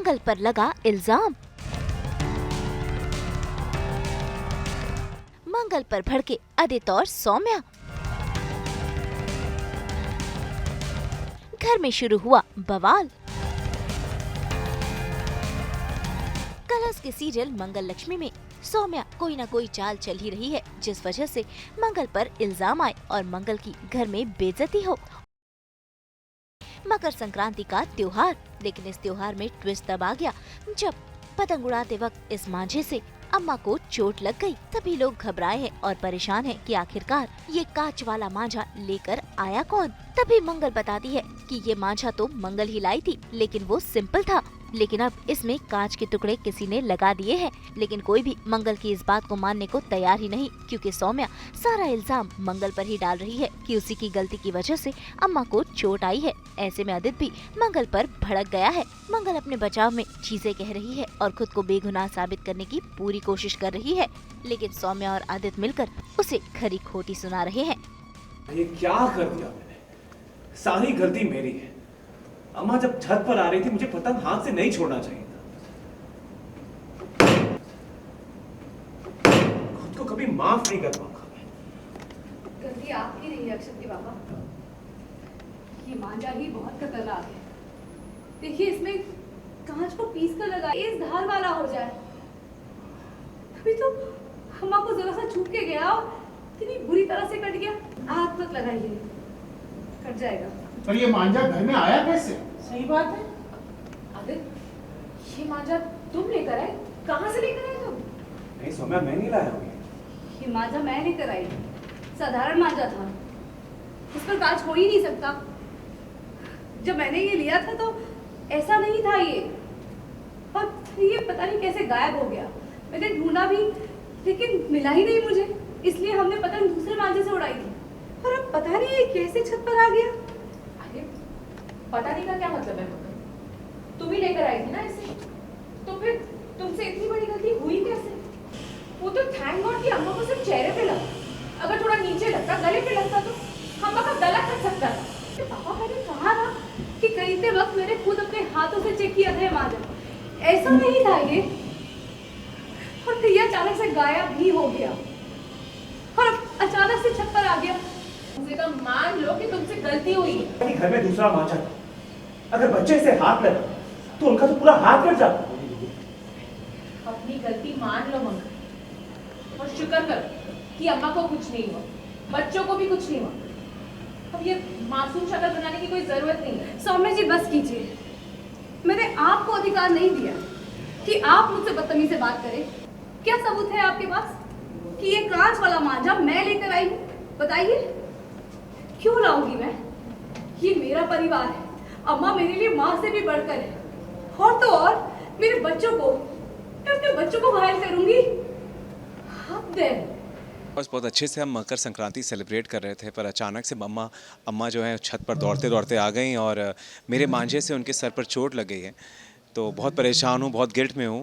मंगल पर लगा इल्जाम। मंगल पर भड़के आदित्य और सौम्या। घर में शुरू हुआ बवाल। कलर्स के सीरियल मंगल लक्ष्मी में सौम्या कोई न कोई चाल चल ही रही है, जिस वजह से मंगल पर इल्जाम आए और मंगल की घर में बेइज्जती हो। मकर संक्रांति का त्योहार, लेकिन इस त्योहार में ट्विस्ट तब आ गया जब पतंग उड़ाते वक्त इस मांझे से अम्मा को चोट लग गई। सभी लोग घबराए हैं और परेशान हैं कि आखिरकार ये कांच वाला मांझा लेकर आया कौन। तभी मंगल बताती है कि ये मांझा तो मंगल ही लाई थी, लेकिन वो सिंपल था, लेकिन अब इसमें कांच के टुकड़े किसी ने लगा दिए हैं। लेकिन कोई भी मंगल की इस बात को मानने को तैयार ही नहीं, क्योंकि सौम्या सारा इल्जाम मंगल पर ही डाल रही है कि उसी की गलती की वजह से अम्मा को चोट आई है। ऐसे में आदित्य भी मंगल पर भड़क गया है। मंगल अपने बचाव में चीजें कह रही है और खुद को बेगुनाह साबित करने की पूरी कोशिश कर रही है, लेकिन सौम्या और आदित्य मिलकर उसे खरी खोटी सुना रहे हैं। ये क्या कर दिया मैंने? सारी गलती मेरी है। अम्मा जब छत पर आ रही थी, मुझे पतंग हाथ से नहीं छोड़ना चाहिए था। खुद को कभी माफ नहीं कर पाऊंगा मैं। गलती आपकी नहीं है अक्षत के पापा, ये मांझा ही बहुत खतरनाक है। देखिए, इसमें कांच को पीस कर लगा, इस धार वाला हो जाए। अभी तो अम्मा को जरा सा छूट के गया और इतनी बुरी तरह से कट गया। हाथ मत लगाइए, कट जाएगा। पर ये मांझा घर में आया कैसे? सही बात है आदित्य, ये मांझा तुम लेकर आए? कहाँ से लेकर आए तुम? नहीं सौम्या, मैं नहीं लाया हूँ। ये मांझा मैं लेकर आई, साधारण मांझा था, इस पर कांच हो ही नहीं सकता। जब मैंने ये लिया था तो ऐसा नहीं था ये, और ये पता नहीं कैसे गायब हो गया। मैंने ढूंढा भी लेकिन मिला ही नहीं मुझे, इसलिए हमने पतंग दूसरे मांझे से उड़ाई थी। और अब पता नहीं ये कैसे छत पर आ गया। अरे पता नहीं का क्या मतलब है? तुम ही लेकर आई थी ना इसे, तो फिर तुमसे इतनी बड़ी गलती हुई कैसे? वो तो थैंक गॉड कि अम्मा को सिर्फ चेहरे पे लगा। अगर थोड़ा नीचे लगता, गले पे लगता तो अम्मा का गला कट सकता था। पापा, मैंने कहा ना कि खरीदते वक्त मैंने खुद अपने हाथों से चेक किया था ये मांझा, ऐसा नहीं था ये। और फिर ये अचानक से गायब भी हो गया और अब अचानक से छत पर आ गया। मुझे तो मान लो कि तुमसे गलती हुई है। घर में दूसरा मांझा था, अगर बच्चे से हाथ लगा तो उनका तो पूरा हाथ कट जाता। अपनी गलती मान लो मंगल, और शुक्र करो कि अम्मा को कुछ नहीं हुआ, बच्चों को भी कुछ नहीं हुआ। अब ये मासूम शक्ल बनाने की कोई जरूरत नहीं है। सौम्या जी, बस कीजिए। मैंने आपको अधिकार नहीं दिया कि आप मुझसे बदतमीजी से बात करें। क्या सबूत है आपके पास कि ये कांच वाला मांझा मैं लेकर आई हूँ? बताइए। क्यों लाऊंगी मैं? ये मेरा परिवार है, अम्मा मेरे लिए माँ से भी बढ़कर है। और तो और मेरे बच्चों को, मैं अपने बच्चों को घायल करूंगी? आप दे। बस बहुत अच्छे से हम मकर संक्रांति सेलिब्रेट कर रहे थे, पर अचानक से अम्मा जो है छत पर दौड़ते दौड़ते आ गई और मेरे मांझे से उनके सर पर चोट लग गई है। तो बहुत परेशान हूँ, बहुत गिल्ट में हूँ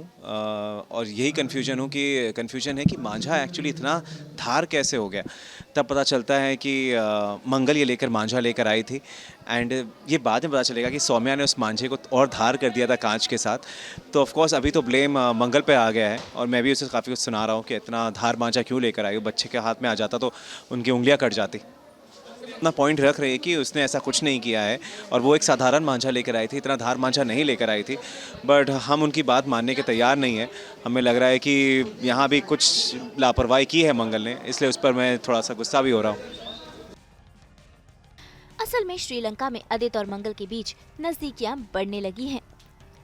और यही कन्फ्यूजन है कि मांझा एक्चुअली इतना धार कैसे हो गया। तब पता चलता है कि मंगल ये मांझा लेकर आई थी, एंड ये बाद में पता चलेगा कि सौम्या ने उस मांझे को और धार कर दिया था कांच के साथ। तो ऑफ कोर्स अभी तो ब्लेम मंगल पे आ गया है और मैं भी उसे काफ़ी कुछ सुना रहा हूँ कि इतना धार मांझा क्यों लेकर आई। बच्चे के हाथ में आ जाता तो उनकी उंगलियाँ कट जाती। अपना पॉइंट रख रहे हैं कि उसने ऐसा कुछ नहीं किया है और वो एक साधारण मांझा लेकर आई थी, इतना धार मांझा नहीं लेकर आई थी। बट हम उनकी बात मानने के तैयार नहीं है। हमें लग रहा है कि यहाँ भी कुछ लापरवाही की है मंगल ने, इसलिए उस पर मैं थोड़ा सा गुस्सा भी हो रहा हूँ। असल में श्रीलंका में आदित्य और मंगल के बीच नजदीकियां बढ़ने लगी हैं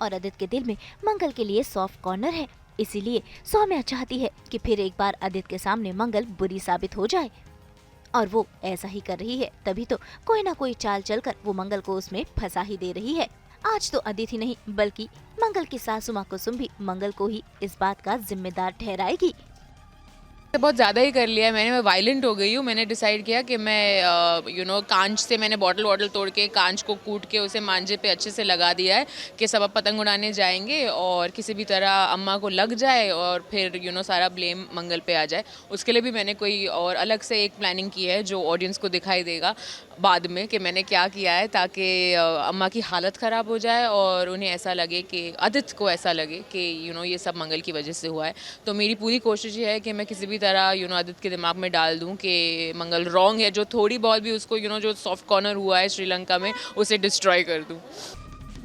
और आदित्य के दिल में मंगल के लिए सॉफ्ट कॉर्नर है। इसीलिए सौम्या चाहती है कि फिर एक बार आदित्य के सामने मंगल बुरी साबित हो जाए, और वो ऐसा ही कर रही है। तभी तो कोई ना कोई चाल चलकर वो मंगल को उसमें फंसा ही दे रही है। आज तो आदित्य नहीं बल्कि मंगल की सासू माँ कुसुम भी मंगल को ही इस बात का जिम्मेदार ठहराएगी। बहुत ज़्यादा ही कर लिया है मैंने, मैं वायलेंट हो गई हूँ। मैंने डिसाइड किया कि मैं कांच से मैंने बॉटल तोड़ के कांच को कूट के उसे मांझे पे अच्छे से लगा दिया है कि सब अब पतंग उड़ाने जाएंगे और किसी भी तरह अम्मा को लग जाए और फिर सारा ब्लेम मंगल पे आ जाए। उसके लिए भी मैंने कोई और अलग से एक प्लानिंग की है जो ऑडियंस को दिखाई देगा बाद में कि मैंने क्या किया है, ताकि अम्मा की हालत ख़राब हो जाए और उन्हें ऐसा लगे कि आदित्य को ऐसा लगे कि ये सब मंगल की वजह से हुआ है। तो मेरी पूरी कोशिश ये है कि मैं किसी भी तरह आदित्य के दिमाग में डाल दूं कि मंगल रॉन्ग है, जो थोड़ी बहुत भी उसको जो सॉफ्ट कॉर्नर हुआ है श्रीलंका में उसे डिस्ट्रॉय कर दूं।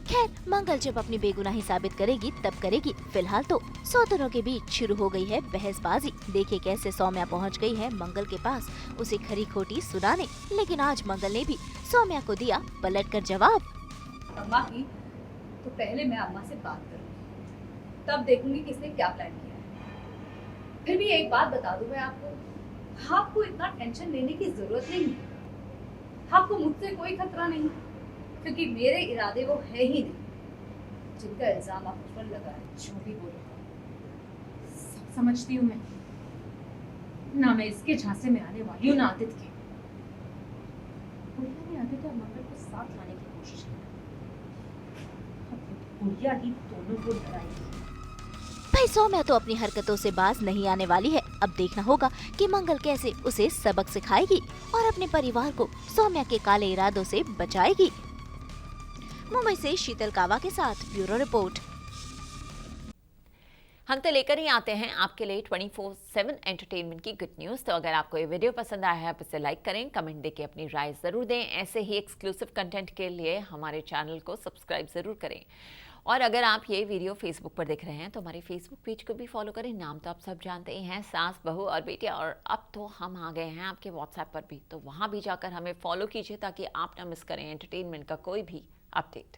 खैर, मंगल जब अपनी बेगुनाही साबित करेगी तब करेगी। फिलहाल तो सौतनों के बीच शुरू हो गई है बहसबाजी। देखिए कैसे सौम्या पहुंच गई है मंगल के पास उसे खरी खोटी सुनाने। लेकिन आज मंगल ने भी सौम्या को दिया पलटकर जवाब। अम्मा की तो पहले मैं अम्मा से बात करूंगी, तब देखूंगी किसने क्या प्लान किया है। फिर भी एक बात बता दूं मैं आपको इतना टेंशन लेने की जरूरत नहीं है। आपको मुझसे कोई खतरा नहीं, क्योंकि मेरे इरादे वो है ही नहीं जिनका इल्जाम आप मुझ पर लगा है। जो भी बोलो, सब समझती हूँ मैं, ना मैं इसके झांसे में आने वाली हूँ ना आदित्य के। गुड़िया ने आदित्य और मंगल को साथ लाने की कोशिश की, गुड़िया ही दोनों को डराएगी। भाई सौम्या तो अपनी हरकतों से बाज नहीं आने वाली है। अब देखना होगा कि मंगल कैसे उसे सबक सिखाएगी और अपने परिवार को सौम्या के काले इरादों से बचाएगी। मुंबई से शीतल कावा के साथ ब्यूरो रिपोर्ट। हम तो लेकर ही आते हैं आपके लिए 24/7 एंटरटेनमेंट की गुड न्यूज़। तो अगर आपको ये वीडियो पसंद आया है आप इसे लाइक करें, कमेंट देके अपनी राय ज़रूर दें। ऐसे ही एक्सक्लूसिव कंटेंट के लिए हमारे चैनल को सब्सक्राइब ज़रूर करें। और अगर आप ये वीडियो फेसबुक पर देख रहे हैं तो हमारे फेसबुक पेज को भी फॉलो करें। नाम तो आप सब जानते ही हैं, सास बहू और बेटियां। और अब तो हम आ गए हैं आपके व्हाट्सएप पर भी, तो वहाँ भी जाकर हमें फॉलो कीजिए ताकि आप ना मिस करें एंटरटेनमेंट का कोई भी अपडेट।